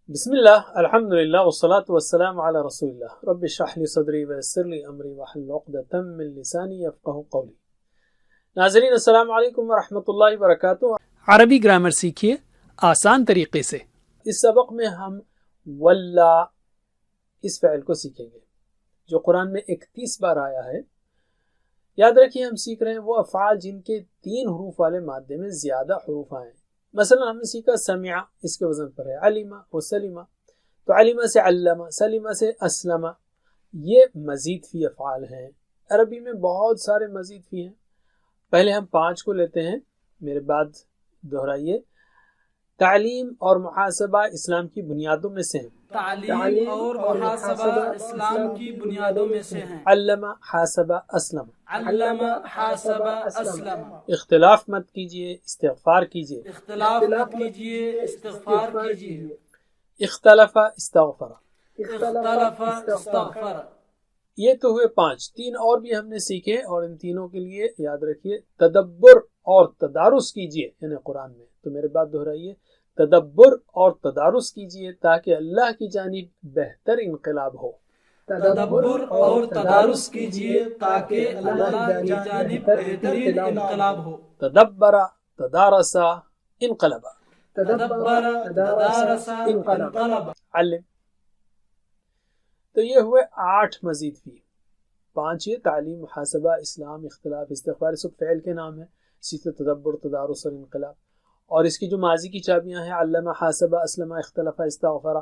بسم اللہ الحمدللہ والصلاة والسلام علی رسول اللہ رب اشرح لی صدری ویسر لی امری واحلل عقدۃ من لسانی یفقہوا قولی۔ ناظرین السلام علیکم ورحمۃ اللہ وبرکاتہ۔ عربی گرامر سیکھیے آسان طریقے سے۔ اس سبق میں ہم واللہ اس فعل کو سیکھیں گے جو قرآن میں 31 بار آیا ہے۔ یاد رکھیے ہم سیکھ رہے ہیں وہ افعال جن کے 3 حروف والے مادے میں زیادہ حروف آئے ہیں۔ مثلا ہم نے سیکھا سمع، اس کے وزن پر ہے علمہ و سلمہ، تو علمہ سے علمہ، سلمہ سے اسلمہ، یہ مزید فی افعال ہیں۔ عربی میں بہت سارے مزید فی ہیں۔ پہلے ہم 5 کو لیتے ہیں، میرے بعد دہرائیے۔ تعلیم اور محاسبہ اسلام کی بنیادوں میں سے ہیں۔ تعلیم اور محاسبہ اسلام کی بنیادوں میں سے ہیں۔ علمہ، حاسبہ، اسلم۔ علمہ، حاسبہ، اسلم۔ اختلاف مت کیجیے، استغفار کیجیے۔ اختلاف مت کیجیے، استغفار کیجیے۔ اختلف، استغفر۔ اختلف، استغفر۔ یہ تو ہوئے 5۔ 3 اور بھی ہم نے سیکھے، اور ان تینوں کے لیے یاد رکھیے تدبر اور تدارس کیجیے، یعنی قرآن میں۔ تو میرے بات دہرائیے، تدبر اور تدارس کیجیے تاکہ اللہ کی جانب بہتر انقلاب ہو۔ تدبر اور تدارس کیجیے تاکہ اللہ کی جانب بہترین انقلاب ہو۔ تدبر، تدارس، انقلب۔ تدبر، تدارس، انقلب۔ علم۔ تو یہ ہوئے 8 مزید فی۔ 5 یہ تعلیم، محاسبہ، اسلام، اختلاف، استغفار، سب فعل کے نام ہیں۔ اسی طرح تدبر، تدارس اور انقلاب، اور اس کی جو ماضی کی چابیاں ہیں علمہ، حاسبہ، اسلمہ، اختلف، استغفر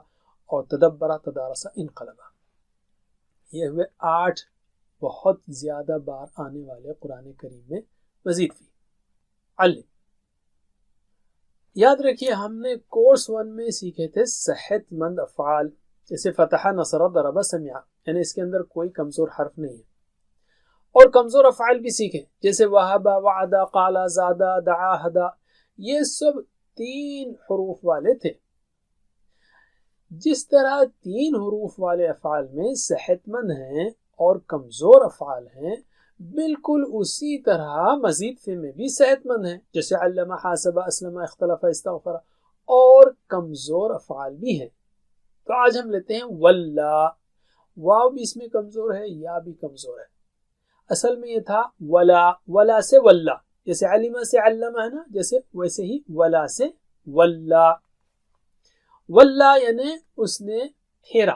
اور تدبر، تدارس، انقلب۔ یہ ہوئے 8 بہت زیادہ بار آنے والے قرآن کریم میں مزید فی۔ علم۔ یاد رکھیے ہم نے کورس 1 میں سیکھے تھے صحت مند افعال، جیسے فتح، نصر، ضرب، سمع، یعنی اس کے اندر کوئی کمزور حرف نہیں ہے۔ اور کمزور افعال بھی سیکھے جیسے وہب، وعد، قال، زاد، دعا، ہدا، یہ سب 3 حروف والے تھے۔ جس طرح 3 حروف والے افعال میں صحت مند ہیں اور کمزور افعال ہیں، بالکل اسی طرح مزید فی میں بھی صحت مند ہیں، جیسے علمہ، حاسبہ، اسلمہ، اختلف، استغفر، اور کمزور افعال بھی ہیں۔ تو آج ہم لیتے ہیں واللہ۔ واو بھی اس میں کمزور ہے، یا بھی کمزور ہے۔ اصل میں یہ تھا ولا، ولا سے واللہ، جیسے علمہ سے علمہ ہے نا، جیسے ویسے ہی ولا سے واللہ۔ واللہ یعنی اس نے پھیرا،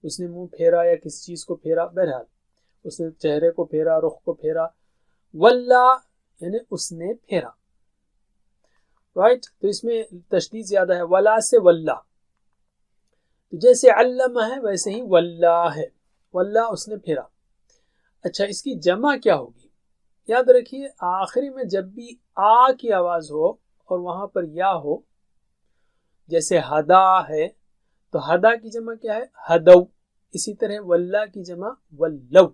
اس نے منہ پھیرا یا کسی چیز کو پھیرا، بہرحال اس نے چہرے کو پھیرا، رخ کو پھیرا۔ واللہ یعنی اس نے پھیرا، رائٹ؟ تو اس میں تشدید زیادہ ہے، ولا سے واللہ۔ تو جیسے علمہ ہے ویسے ہی واللہ ہے، واللہ اس نے پھیرا۔ اچھا، اس کی جمع کیا ہوگی؟ یاد رکھیے آخری میں جب بھی آ کی آواز ہو اور وہاں پر یا ہو، جیسے ہدا ہے تو ہدا کی جمع کیا ہے؟ ہدو۔ اسی طرح واللہ کی جمع ولو۔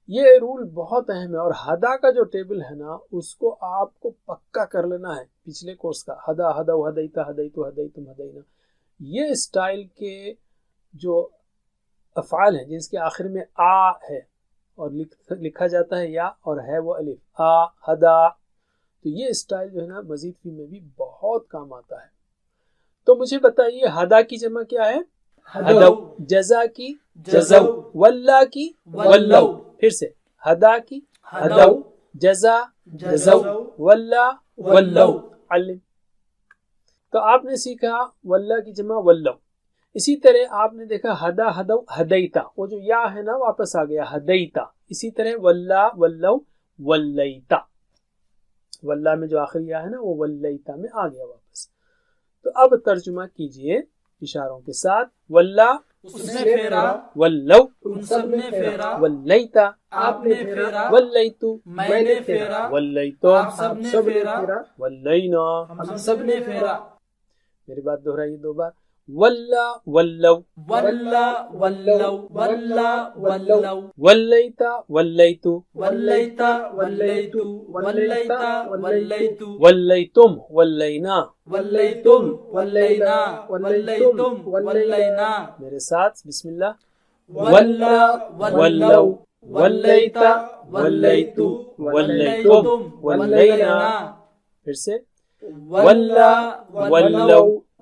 یہ رول بہت اہم ہے، اور ہدا کا جو ٹیبل ہے نا اس کو آپ کو پکا کر لینا ہے پچھلے کورس کا۔ ہدا، ہدو، ہدیتا، ہدیتو، ہدیتم، ہدینا۔ یہ اسٹائل کے جو افعال ہیں جن کے آخر میں آ ہے اور لکھا جاتا ہے یا، اور ہے وہ الف، آ، ہدا، تو یہ اسٹائل جو ہے نا مزید فی میں بھی بہت کام آتا ہے۔ تو مجھے بتائیے ہدا کی جمع کیا ہے؟ ہدو۔ جزا کی جزو، واللہ کی ولو۔ پھر سے ہدا کی ہدو، جزا جزو، واللہ ولو۔ علم۔ تو آپ نے سیکھا واللہ کی جمع ولو۔ اسی طرح آپ نے دیکھا ہدا، ہدو، ہدیتا، وہ جو یا ہے نا واپس آ گیا، ہدیتا۔ اسی طرح واللہ، ولو، ولیتا، واللہ میں جو آخری یا ہے نا وہ ولیتا میں آ گیا واپس۔ تو اب ترجمہ کیجئے اشاروں کے ساتھ۔ واللہ اس نے پھیرا، ولو ان سب نے پھیرا، ولیتا آپ نے پھیرا، ولیتو میں نے پھیرا، ولیتو آپ سب نے پھیرا، ولینا، ہم سب نے پھیرا۔ میری بات دہرائیے 2 بار۔ واللہ، ولو، واللہ، ولو، واللہ، ولو، ولیتا، ولیتو، ولیتا، ولیتو، ولیتا، ولیتو، ولیتم، ولینا۔ ولیتم، ولینا، ولیتم، ولینا۔ میرے ساتھ بسم اللہ۔ واللہ، ولو، ولیتا، ولیتو، ولیتم، ولینا۔ پھر سے واللہ، ولو،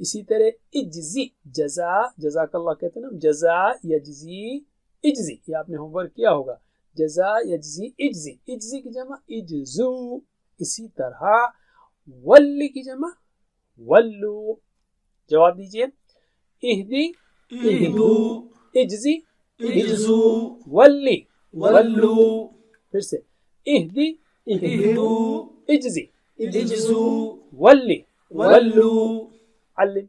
اسی طرح اجزی جزا جزاک اللہ کہتے ہیں نا جزا یجزی اجزی یہ آپ نے ہوم ورک کیا ہوگا جزا یجزی اجزی اجزی کی جمع اجزو اسی طرح ولی کی جمع ولو جواب دیجئے اہدی اہدو اجزی اجزو ولی ولو پھر سے اہدی اہدو اجزی اجزو ولی ولو علم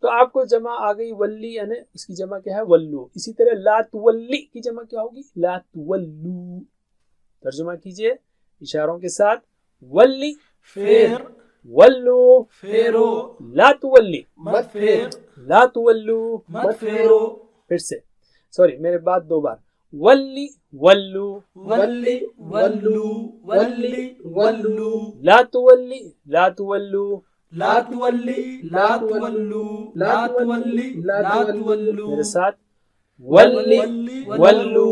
تو آپ کو جمع آ گئی ولی یعنی اس کی جمع کیا ہے ولو اسی طرح لا تولی کی جمع کیا ہوگی لا تولو ترجمہ کیجئے اشاروں کے ساتھ ولی پھر ولو پھیرو لا تولی مت پھیر لا تولو مت پھیرو پھر سے سوری میرے بات دو بار ولی ولو ولی ولو ولی ولو لا تولی لا تولو لا تولی لا تولو لا تولی لا تولو میرے ساتھ ولی ولو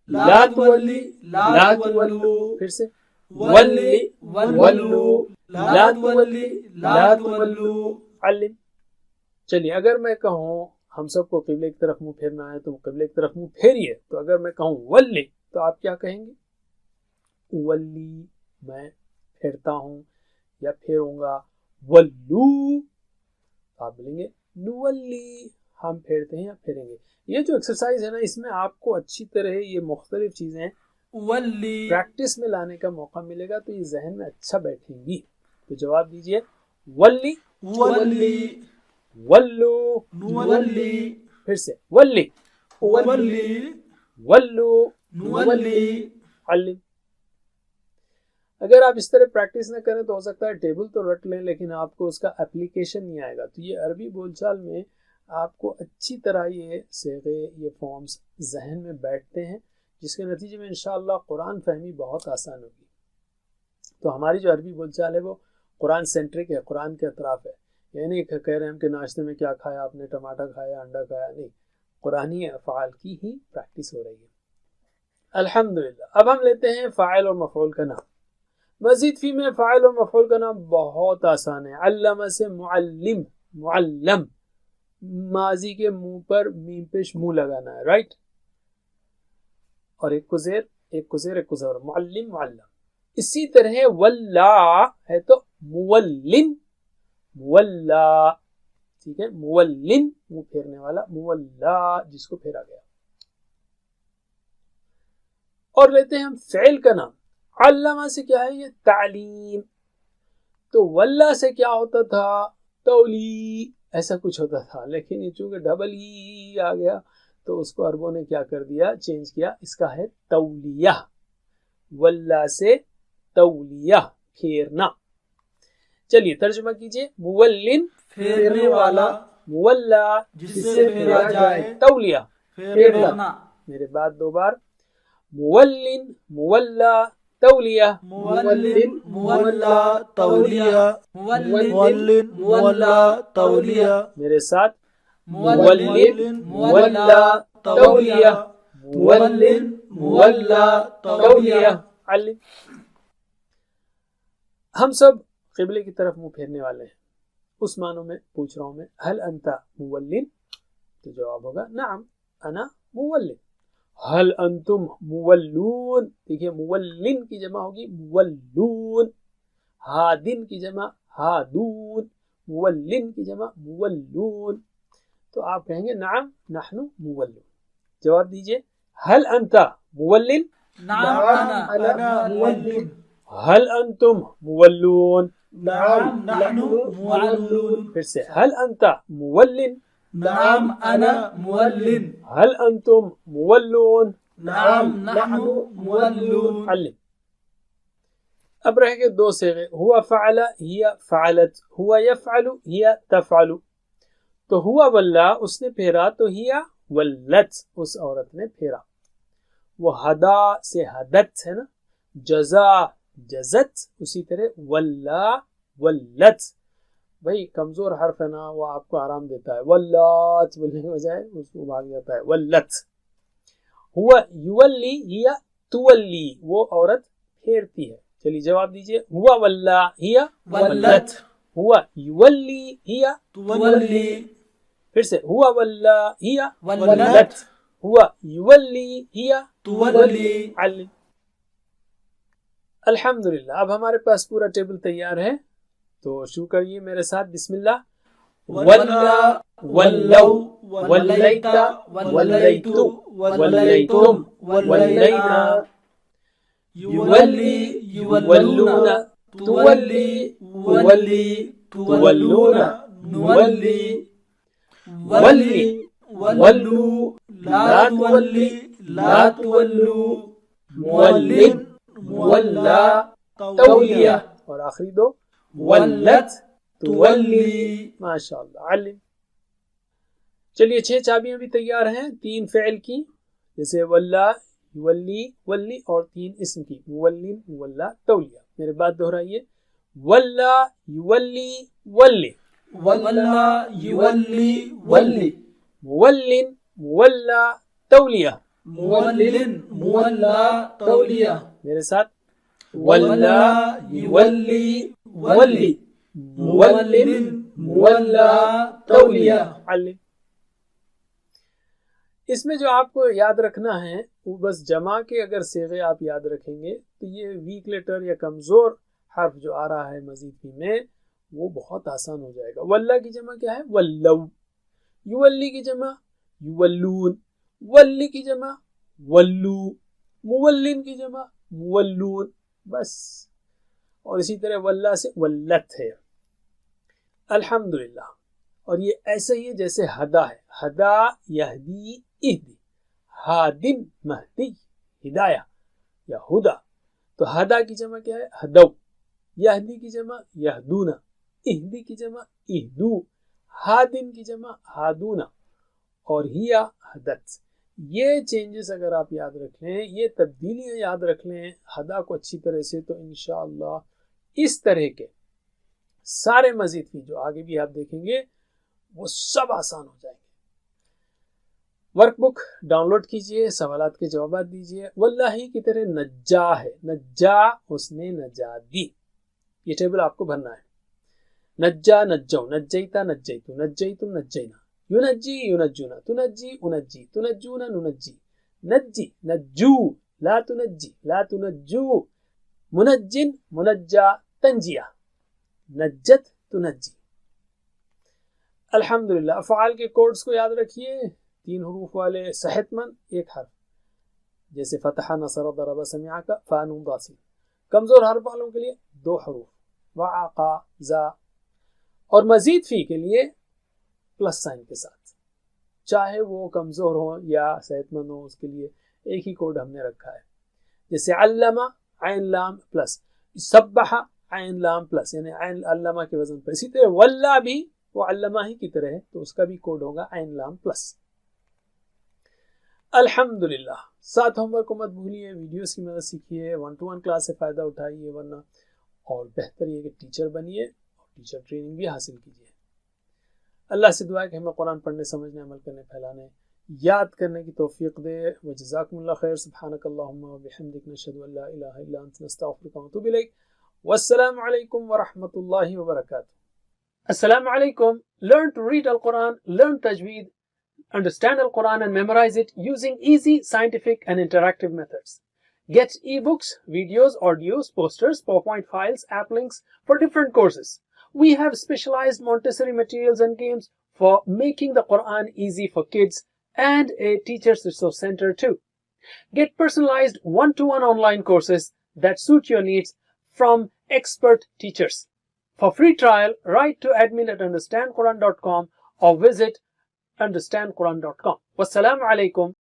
لا تولی لا تولو پھر سے ولی ولو لا تولی لا تولو علم چلیے اگر میں کہوں ہم سب کو قبلے کی طرف منہ پھیرنا ہے تو قبلے کی طرف منہ پھیریے تو اگر میں کہوں ولی تو آپ کیا کہیں گے ولی میں پھیرتا ہوں یا پھیروں گا ولو آپ بولیں گے نولی ہم پھیرتے ہیں یا پھیریں گے یہ جو ایکسرسائز ہے نا اس میں آپ کو اچھی طرح یہ مختلف چیزیں ولی پریکٹس میں لانے کا موقع ملے گا تو یہ ذہن میں اچھا بیٹھیں گی تو جواب دیجئے ولی ولی ولو ولی پھر سے ولی ولی ولو ولی علم اگر آپ اس طرح پریکٹس نہ کریں تو ہو سکتا ہے ٹیبل تو رٹ لیں لیکن آپ کو اس کا اپلیکیشن نہیں آئے گا تو یہ عربی بول چال میں آپ کو اچھی طرح یہ صیغے یہ فارمز ذہن میں بیٹھتے ہیں جس کے نتیجے میں انشاءاللہ قرآن فہمی بہت آسان ہوگی تو ہماری جو عربی بول چال ہے وہ قرآن سینٹرک ہے قرآن کے اطراف ہے یعنی کہہ رہے ہیں ہم کہ ناشتے میں کیا کھایا آپ نے ٹماٹر کھایا انڈا کھایا نہیں قرآنی افعال کی ہی پریکٹس ہو رہی ہے الحمدللہ اب ہم لیتے ہیں فاعل اور مفعول کا نام مزید فی میں فاعل اور مفعول کا نام بہت آسان ہے علامہ سے معلم معلم ماضی کے منہ پر میم پیش منہ لگانا ہے رائٹ اور ایک کو زیر ایک کو زیر ایک کو زبر معلم معلم اسی طرح ولا ہے تو مولن مولا ٹھیک ہے مولن منہ پھیرنے والا مولا جس کو پھیرا گیا اور لیتے ہیں ہم فعل کا نام علامہ سے کیا ہے یہ تعلیم تو ولا سے کیا ہوتا تھا تولی ایسا کچھ ہوتا تھا لیکن یہ چونکہ ڈبل ای آ گیا تو اس کو عربوں نے کیا کر دیا چینج کیا اس کا ہے تولیہ ولا سے تولیہ پھیرنا چلیے ترجمہ کیجئے مولن پھیرنے والا مولا جس سے پھیرا جائے تولیہ پھیرنا میرے بعد دو بار مولن مولا تولیہ مولن مولا تولیہ مولن مولا تولیہ میرے ساتھ مولن مولا تولیہ مولن مولا تولیہ علم ہم سب قبلے کی طرف منہ پھیرنے والے ہیں اس معنوں میں پوچھ رہا ہوں میں هل انت مولن تو جواب ہوگا نعم انا مولن هل انتم مولون دیکھیے مولن کی جمع ہوگی مولون ہادن کی جمع ہادون مولن کی جمع مولون تو آپ کہیں گے نعم نحن مولون جواب دیجئے هل انت مولن نعم انا مولن هل انتم مولون نعم نحن مولون پھر سے هل انت مولن نعم انا مولن هل انتم مولون نعم نحن مولون علم اب رہ گئے دو صیغے ہوا فعل ہی فعلت ہوا یفعل ہی تفعل تو ہوا ولا اس نے پھیرا تو ہی ولت اس عورت نے پھیرا وہ ہدا سے ہدت ہے نا جزا جزت اسی طرح ولا ولت بھائی کمزور حرف ہے نا وہ آپ کو آرام دیتا ہے ولات بولنے کے بجائے اس کو بھاگ جاتا ہے ولت ہوا یولی ہی تولی وہ عورت پھیرتی ہے چلیے جواب دیجئے ہوا ولا ہی ولت ہوا یولی ہیا تولي پھر سے ہوا ولا ہیا ولت ہوا یولی ہیا تولي علم. الحمدللہ اب ہمارے پاس پورا ٹیبل تیار ہے تو شروع کریے میرے ساتھ. بسم اللہ. ولا ولو ولیت ولیت ولیتم ولینا يولي يولون تولي ولي تولون نولي ولي ولوا لا تولي لا تولوا مولٍ مولى تولية اور آخری دو ولت تولي. ماشاء اللہ. علم. چلیے 6 چابیاں بھی تیار ہیں 3 فعل کی جیسے ولا یولی ولی اور 3 اسم کی مولن مولا تولیہ. میرے بات دہرائیے. ولا یولی ولی ولا يولي ولي مولن مولا تولیہ. مولٍ مولى تولية میرے ساتھ. ولا يولي ولي مولٍ مولى تولية. علم. اس میں جو آپ کو یاد رکھنا ہے وہ بس جمع کے اگر صیغے آپ یاد رکھیں گے تو یہ ویک لیٹر یا کمزور حرف جو آ رہا ہے مزید فی میں وہ بہت آسان ہو جائے گا. واللہ کی جمع کیا ہے؟ ولو. یولی کی جمع یولون. ولی کی جمع ولو. مولن کی جمع مولون. بس. اور اسی طرح واللہ سے ولت ہے. الحمدللہ. اور یہ ایسا ہی ہے جیسے ہدا ہے. ہدا یہدی اہدی. ہادن مہدی ہدایہ یا ہدا. تو ہدا کی جمع کیا ہے؟ ہدو. یہدی کی جمع یہدونا. اہدی کی جمع اہدو. ہادن کی جمع ہادونا. اور ہیا ہدت. یہ چینجز اگر آپ یاد رکھ لیں یہ تبدیلیاں یاد رکھ لیں ہدا کو اچھی طرح سے تو انشاءاللہ اس طرح کے سارے مزید بھی جو آگے بھی آپ دیکھیں گے وہ سب آسان ہو جائیں گے. ورک بک ڈاؤن لوڈ کیجئے سوالات کے جوابات دیجئے. واللہ کی طرح نجا ہے. نجا اس نے نجات دی. یہ ٹیبل آپ کو بھرنا ہے. نجا نجو نجیتا نجیتو نجیتم نجینا. ینجی ینجونا تنجی انجی تنجونا ننجی. نجی نجو لا تنجی لا تنجو. منجن منجا تنجیہ. نجت تنجی. الحمدللہ. افعال کے کوڈز کو یاد رکھیے 3 حروف والے صحت مند 1 حرف جیسے فتح نصر ضرب سمع کا فا نون ضا سین. کمزور حرف والوں کے لیے 2 حروف وعقا زا. اور مزید فی کے لیے پلس سائن کے ساتھ چاہے وہ کمزور ہو یا صحت مند ہو اس کے لیے ایک ہی کوڈ ہم نے رکھا ہے. جیسے علامہ عین لام پلس سبح عین لام پلس یعنی عین علامہ کے وزن پر. اسی طرح واللہ بھی وہ علامہ ہی کی طرح ہے تو اس کا بھی کوڈ ہوگا عین لام پلس. الحمدللہ. 7 ہوم ورک کو مت بھولیے. ویڈیوز کی مدد سیکھیے. 1-to-1 کلاس سے فائدہ اٹھائیے ورنہ اور بہتر یہ کہ ٹیچر بنیے اور ٹیچر ٹریننگ بھی حاصل کیجیے. اللہ سے دعا ہے کہ ہمیں قرآن پڑھنے سمجھنے عمل کرنے پھیلانے یاد کرنے کی توفیق دے. وجزاکم اللہ خیر. سبحانک اللہم وبحمدک نشہد ان لا الہ الا انت نستغفرک ونتوب الیک. والسلام علیکم ورحمۃ اللہ وبرکاتہ. Assalamu alaikum. Learn to read Al-Quran, learn tajweed, understand Al-Quran and memorize it using easy, scientific and interactive methods. Get ebooks, videos, audios, posters, PowerPoint files, app links for different courses. We have specialized Montessori materials and games for making the Quran easy for kids and a teacher's resource center too. Get personalized one-to-one online courses that suit your needs from expert teachers. For free trial, write to admin@understandquran.com or visit understandquran.com. Wassalamu alaikum